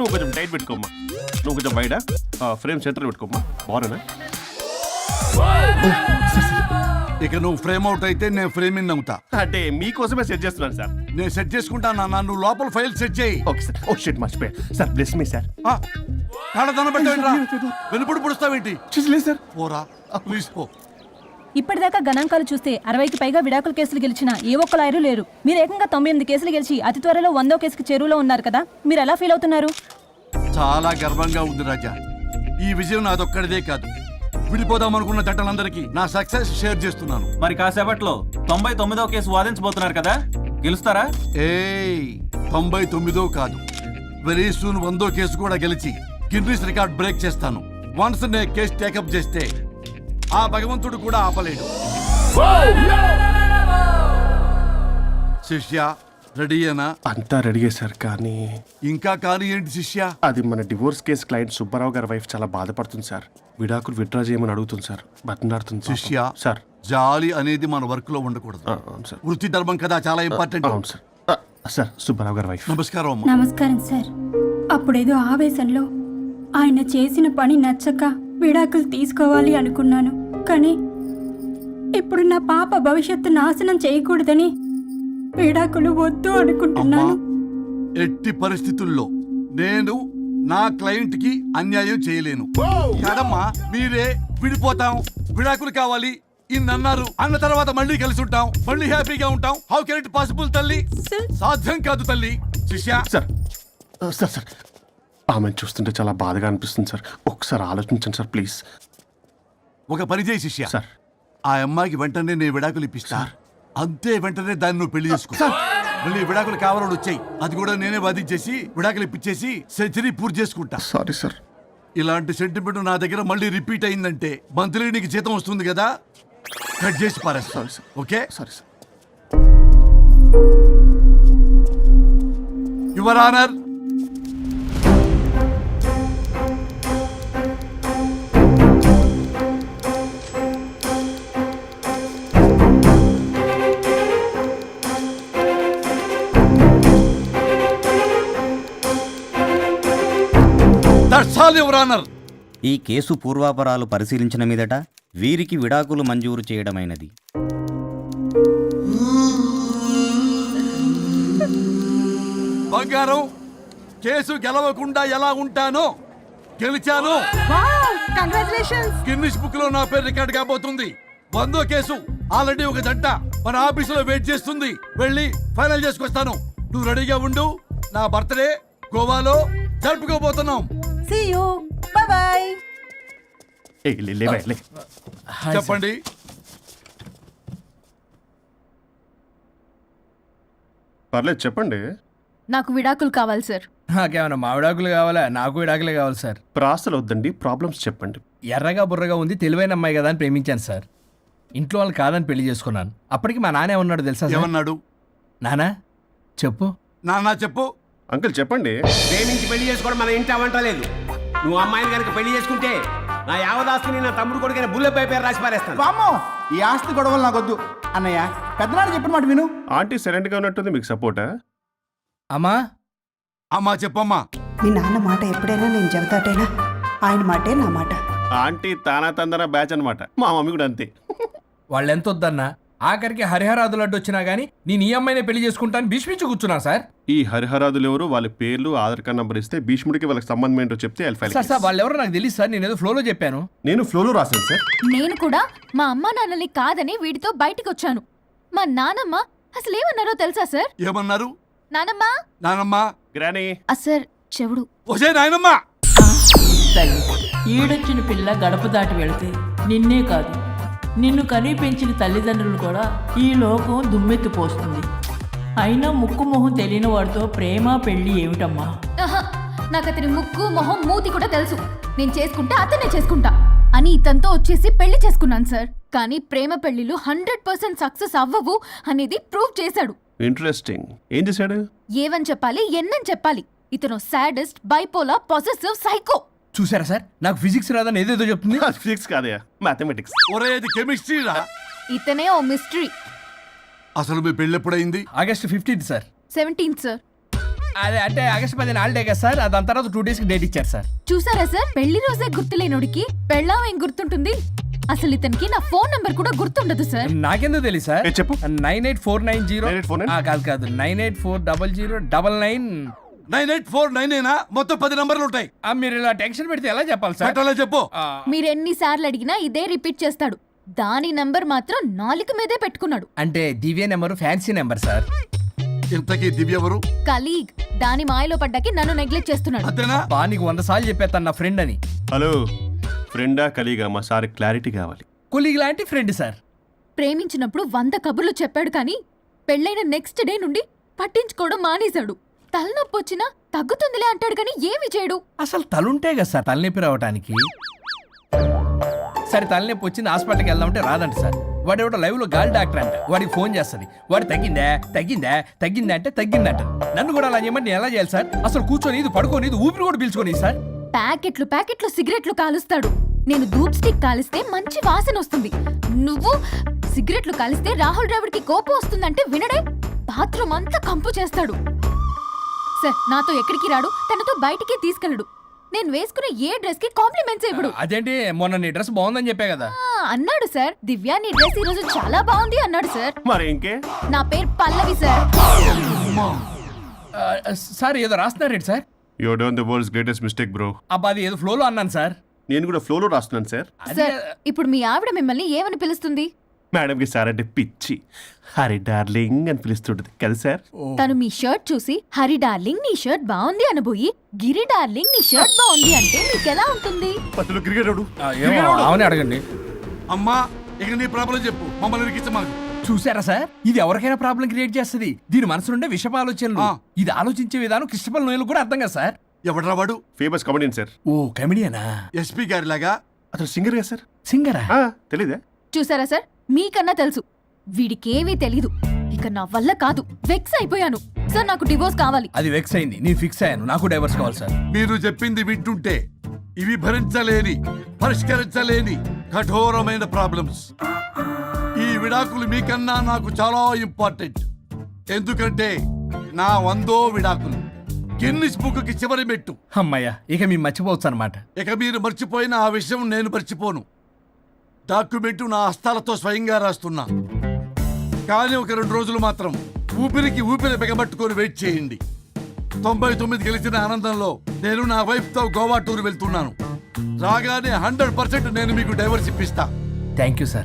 నువ్వు కొంచెం టైట్ పెట్టుకోమ్మా. నువ్వు కొంచెం వైడా ఫ్రేమ్ సెంటర్ పెట్టుకోమ్మా. బాగున్నా? ఇక నువ్వు ఫ్రేమ్ అవుట్ అయితే నేను ఫ్రేమింగ్ అవుతా. అంటే మీకోసమే సెట్ చేస్తున్నాను సార్. నేను సెట్ చేసుకుంటాను అన్న, నువ్వు లోపల ఫైల్ సెట్ చేయి. Okay sir. ఓ షిట్ మర్చిపోయా సార్. Bless me sir. కాళ్ళ పెట్టేంట్రా, వెనుపుడు పుడుస్తావేంటి? చూసలేదు సార్. పోరా ప్లీజ్ పో. ఇప్పటిదాకా గణాంకాలు చూస్తే 60కి పైగా విడాకుల కేసులు గెలిచిన ఏ ఒక్క లాయరు లేరు. మీరు ఏకంగా 98 కేసులు గెలిచి అతి త్వరలో 100వ కేసుకి చెరువులో ఉన్నారు కదా, మీరు ఎలా ఫీల్ అవుతున్నారు? చాలా గర్వంగా ఉంది రాజా. ఈ విజయం నాదొక్కడిదే కాదు, విడిపోదాం అనుకున్న జంటలందరికీ నా సక్సెస్ షేర్ చేస్తున్నాను. మరి కాసేపట్లో 99వ కేసు వాదించబోతున్నారు కదా, గెలుస్తారా? 99 కాదు, వెరీ సూన్ 100వ కేసు కూడా గెలిచి గిన్నిస్ రికార్డ్ బ్రేక్ చేస్తాను. వన్స్ నే కేసు టేకప్ చేస్తే ఆ భగవంతుడు కూడా ఆపలేడు. శిష్య రెడీయేనా? అంతా రెడీయే సార్. కానీ ఇంకా కానీ ఏంటి శిష్య? అది మన డివోర్స్ కేసు క్లయింట్ సుబ్బారావు గారి వైఫ్ చాలా బాధపడుతుంది సార్. విడాకులు విత్డ్రా చేయమని అడుగుతుంది సార్. బతినాడుతుంది శిష్య సార్. జాలి అనేది మన వర్క్ లో ఉండకూడదు. అవును సార్. వృత్తి ధర్మం కదా, చాలా ఇంపార్టెంట్. అవును సార్. సార్ సుబ్బారావు గారి వైఫ్. నమస్కారం అమ్మా. నమస్కారం సార్. అప్పుడేదో ఆవేశంలో ఆయన చేసిన పని నచ్చక విడాకులు తీసుకోవాలి అనుకున్నాను. కానీ ఇప్పుడు నా పాప భవిష్యత్తు నాశనం చేయకూడదని విడాకులు వద్దు అనుకుంటున్నాను. ఎట్టి పరిస్థితుల్లో నేను నా క్లయింట్ కి అన్యాయం చేయలేను కదమ్మా. మీరే విడిపోతాం, విడాకులు కావాలి ఇన్నన్నారు అన్న తర్వాత మళ్ళీ కలిసి ఉంటాం, మళ్ళీ హ్యాపీగా ఉంటాం. హౌ కెన్ ఇట్ పాసిబుల్ తల్లి? సాధ్యం కాదు తల్లి. శిష్య సార్ సార్ సార్ ఆమెను చూస్తుంటే చాలా బాధగా అనిపిస్తుంది సార్. ఒకసారి ఆలోచించండి సార్ ప్లీజ్. ఒక పని చేయి శిష్య, సార్ ఆ అమ్మాయికి వెంటనే నేను విడాకులు ఇప్పిస్తా. అంతే, వెంటనే దాన్ని నువ్వు పెళ్లి చేసుకో. మళ్ళీ విడాకులు కావాలని వచ్చాయి, అది కూడా నేనే వాదించేసి విడాకులు ఇప్పించేసి సెంచరీ పూర్తి చేసుకుంటా. Sorry sir. ఇలాంటి సెంటిమెంట్ నా దగ్గర మళ్ళీ రిపీట్ అయిందంటే మంత్లీ నీకు జీతం వస్తుంది కదా, కట్ చేసి పారేస్తా. Sorry sir. Okay sorry sir. Your honour, ఈ కేసు పూర్వాపరాలు పరిశీలించిన మీదట వీరికి విడాకులు మంజూరు చేయడమైనది. బంగారం, కేసు గెలవకుండా ఎలా ఉంటానో గెలిచాను. గిన్నిస్ బుక్ లో నా పేరు రికార్డ్ కాబోతుంది. 100వ కేసు ఆల్రెడీ ఒక జంట మన ఆఫీసులో వెయిట్ చేస్తుంది. వెళ్ళి ఫైనల్ చేసుకొస్తాను. నువ్వు రెడీగా ఉండు. నా బర్త్డే గోవాలో జరుపుకోబోతున్నాం. See you. Bye bye. చెప్పండి. పర్లేదు చెప్పండి. నాకు విడాకులు కావాలి సార్. నాకేమన్నా మా విడాకులు కావాలా? నాకు విడాకులే కావాలి సార్. ప్రాసలు వద్దండి, ప్రాబ్లమ్స్ చెప్పండి. ఎర్రగా బుర్రగా ఉంది, తెలివైన అమ్మాయి కదా అని ప్రేమించాను సార్. ఇంట్లో వాళ్ళు కాదని పెళ్లి చేసుకున్నాను. అప్పటికి మా నాన్న ఏమన్నాడు తెలుసా? ఏమన్నాడు? నానా చెప్పు. నాన్న చెప్పు. అంకుల్ చెప్పండి. ప్రేమించి పెళ్లి చేసుకోవడం మన ఇంటి అవంటలేదు. నువ్వు అమ్మాయిని కనుక పెళ్లి చేసుకుంటే నా యావదాస్తిని నా తమ్ముడు కొడుకైన బుల్లెపై పేరు రాసి పారేస్తాను. వామ్మో, ఈ ఆస్తి గొడవలు నాకొద్దు. అన్నయ్య, పెద్దనాడు చెప్పిన మాట విను. ఆంటీ సైలెంట్ గా ఉన్నట్టుంది, మీకు సపోర్టా? అమ్మా అమ్మా చెప్పమ్మా. మీ నాన్న మాట ఎప్పుడైనా నేను చెబుతాటేనా? ఆయన మాటే నా మాట. ఆంటీ తానా తందన బ్యాచ్ అనమాట. మా మమ్మీ కూడా అంతే. వాళ్ళు ఎంత వద్దన్నా ఆఖరికి హరిహరాదులు అడ్డు వచ్చినా గానీ నేను ఈ అమ్మాయిని పెళ్లి చేసుకుంటాను భీష్మించి కూర్చున్నా సార్. ఈ హరిహరాదులు ఎవరు, వాళ్ళ పేర్లు ఆధార్ కార్డ్ నంబర్ ఇస్తే భీష్ముడికి వాళ్ళకి సంబంధం ఏంటో చెప్తే సార్ వాళ్ళు ఎవరో నాకు తెలియదు సార్. నేను ఏదో ఫ్లోలో చెప్పాను. నేను ఫ్లోలో రాశాను సార్. నేను కూడా మా అమ్మా నాన్నని కాదని వీడితో బయటకు వచ్చాను. మా నానమ్మ అసలు ఏమన్నారో తెలుసా సార్? ఏమన్నారు? నానమ్మ నానమ్మ గ్రానీ సార్ చెవుడు. ఒసే నాయనమ్మ. ఈడొచ్చిన పిల్ల గడప దాటి వెళితే నిన్నే కాదు, నిన్ను కనీ పెంచిన తల్లిదండ్రులు కూడా ఈ లోకం దుమ్మెత్తిపోస్తుంది. అయినా ముక్కు మొహం తెలియని వాడితో ప్రేమ పెళ్లి ఏమిటమ్మా? నాకు అతని ముక్కు మొహం మూతి కూడా తెలుసు. నేను చేసుకుంటా అతనే చేసుకుంటా అని ఇతనితో వచ్చేసి పెళ్లి చేసుకున్నాను సార్. కానీ ప్రేమ పెళ్లిలు 100% సక్సెస్ అవ్వవు అనేది ప్రూవ్ చేశాడు. ఇంట్రెస్టింగ్. ఏం చేశాడు? ఏవని చెప్పాలి, ఎన్నని చెప్పాలి. ఇతను సాడెస్ట్, బైపోలార్, పొసెసివ్, సైకో. చూసారా సార్, నాకు ఫిజిక్స్ రాదని ఏదేదో చెప్తుంది. ఫిజిక్స్ కాదయా, మ్యాథమెటిక్స్. ఒరే ఇది కెమిస్ట్రీ రా. ఇతనే ఓ మిస్టరీ. అసలు మీ పెళ్ళి ఎప్పుడైంది? August 15 sir. 17 సార్. అదే అంటే ఆగస్ట్ 10 హాలిడే కదా సార్, దాని తర్వాత 2 days కి డేట్ ఇచ్చారు సార్. చూసారా సార్, పెళ్లి రోజే గుర్తులేనోడికి పెళ్ళాం ఏం గుర్తుంటుంది? అసలు ఇతనికి నా ఫోన్ నంబర్ కూడా గుర్తుండదు సార్. నాకెందుకు తెలియదు సార్? చెప్పు. 98490 98490? కాదు 9840099. 9849 మొత్తం 10 నంబర్లు ఉంటాయి. మీరు ఇలా టెన్షన్ పెడితే ఎలా చెప్పాలి సార్? పెట్టాలా చెప్పు. మీరు ఎన్నిసార్లు అడిగినా ఇదే రిపీట్ చేస్తాడు. దాని నంబర్ మాత్రం నాలుక మీదే పెట్టుకున్నాడు. అంటే దివ్య నెంబర్ ఫ్యాన్సీ నెంబర్ సార్. ఇంతకీ దివ్య ఎవరు? కలీగ్. దాని మాయలో పడ్డాకి నన్ను నెగ్లెక్ట్ చేస్తున్నాడు. అంతేనా? బా నీకు 100 సార్లు చెప్పేస్తాను నా ఫ్రెండ్ అని. హలో, ఫ్రెండా కలీగా? మా సార్ క్లారిటీ కావాలి. కొలీగ్ లాంటి ఫ్రెండ్ సార్. ప్రేమించినప్పుడు 100 కబుర్లు చెప్పాడు కానీ పెళ్ళైన నెక్స్ట్ డే నుండి పట్టించుకోవడం మానేశాడు. తలనొప్పి వచ్చినా తగ్గుతుందిలే అంటాడు కానీ ఏమి చేయడు. అసలు తలుంటే కదా సార్ తలనొప్పి రావడానికి. సరే తలనొప్పి వచ్చింది హాస్పిటల్కి వెళ్దామంటే రాదంట సార్. వాడు ఎవడో లైవ్ లో గాలి డాక్టర్ అంట, వాడికి ఫోన్ చేస్తుంది. వాడు తగ్గిందా తగ్గిందా తగ్గిందా అంటే తగ్గిందంట. నన్ను కూడా అలా చేయమంటే నేను ఎలా చేయాలి సార్? అసలు కూర్చొని ఇది పడుకోని ఇది ఊపిరి కూడా పీల్చుకొని సార్. ప్యాకెట్లు సిగరెట్లు కాలుస్తాడు. నేను ధూప్ స్టిక్ కాలిస్తే మంచి వాసన వస్తుంది. నువ్వు సిగరెట్లు కాలిస్తే రాహుల్ ద్రావిడ్కి కోపం వస్తుందంటే వినడే. బాత్రూమ్ అంతా కంపు చేస్తాడు. సార్ నాతో ఎక్కడికి రాడు, తనతో బయటికి తీసుకెళ్ళడు. నేను వేసుకున్న ఏ డ్రెస్ కి కాంప్లిమెంట్స్ ఇవ్వడు. అదేంటి మొన్న నీ డ్రెస్ బాగుందని చెప్పే కదా. అన్నాడు సార్. దివ్య నీ డ్రెస్ ఈ రోజు చాలా బాగుంది అన్నాడు సార్. మరి ఇంకే? నా పేరు పల్లవి సార్. సార్ ఏదో రాస్తున్నారేంటి sir? You done the world's greatest mistake bro. అబ్బా అది ఏదో ఫ్లోలో అన్నాను సార్. నేను కూడా ఫ్లోలో రాస్తున్నాను సార్. సార్ ఇప్పుడు మీ ఆవిడ మిమ్మల్ని ఏమని పిలుస్తుంది? మేడంకి సార్ అంటే పిచ్చి. హరి డార్లింగ్ అని పిలుస్తుంటది కదా సార్. తను మీ షర్ట్ చూసి హరి డార్లింగ్ నీ షర్ట్ బాగుంది అనబోయి గిరి డార్లింగ్ నీ షర్ట్ బాగుంది అంటే మీకెలా ఉంటుంది? పట్టులో క్రికెట్ అవునే అడగండి. అమ్మా ఇక నీ ప్రాబ్లం చెప్పు, మమ్మల్ని ఇరికించమాకు. చూసారా సార్, ఇది ఎవరికైనా ప్రాబ్లం క్రియేట్ చేస్తుంది. దీని మనసు నుండే విషప ఆలోచనలు. ఇది ఆలోచించే విధానం కృష్ణపల్ నోయలు కూడా అర్థం కదా సార్. ఎవడ్రా వాడు? Famous comedian sir. ఓ కమెడియనా? ఎస్పీ గారి లాగా. అతను సింగర్ కదా సార్. సింగరా? తెలీదా? చూసారా సార్, మీకన్నా తెలుసు. వీడికేమీ తెలీదు. ఇక నా వల్ల కాదు, వెక్స్ అయిపోయాను సార్. నాకు డివోర్స్ కావాలి. అది వెక్స్ అయింది, నేను ఫిక్స్ అయ్యాను. నాకు డైవర్స్ కావాలి సార్. మీరు చెప్పింది వింటుంటే ఇవి భరించలేని పరిష్కరించలేని కఠోరమైన ప్రాబ్లమ్స్. ఈ విడాకులు మీకన్నా నాకు చాలా ఇంపార్టెంట్. ఎందుకంటే నా 100వ విడాకులు గిన్నిస్ బుక్కి చివరి మెట్టు. అమ్మయ్య, ఇక మేము మర్చిపోవచ్చు అనమాట. ఇక మీరు మర్చిపోయిన ఆ విషయం నేను మర్చిపోను. డాక్యుమెంటు నా హస్తాలతో స్వయంగా రాస్తున్నా. కానీ ఒక 2 రోజులు మాత్రం ఊపిరికి ఊపిరి బిగబట్టుకొని వెయిట్ చేయండి. 99 గెలిచిన ఆనందంలో నేను నా వైఫ్తో గోవా టూర్ వెళ్తున్నాను. రాగానే 100% నేను మీకు డైవర్స్ ఇప్పిస్తా. Thank you sir.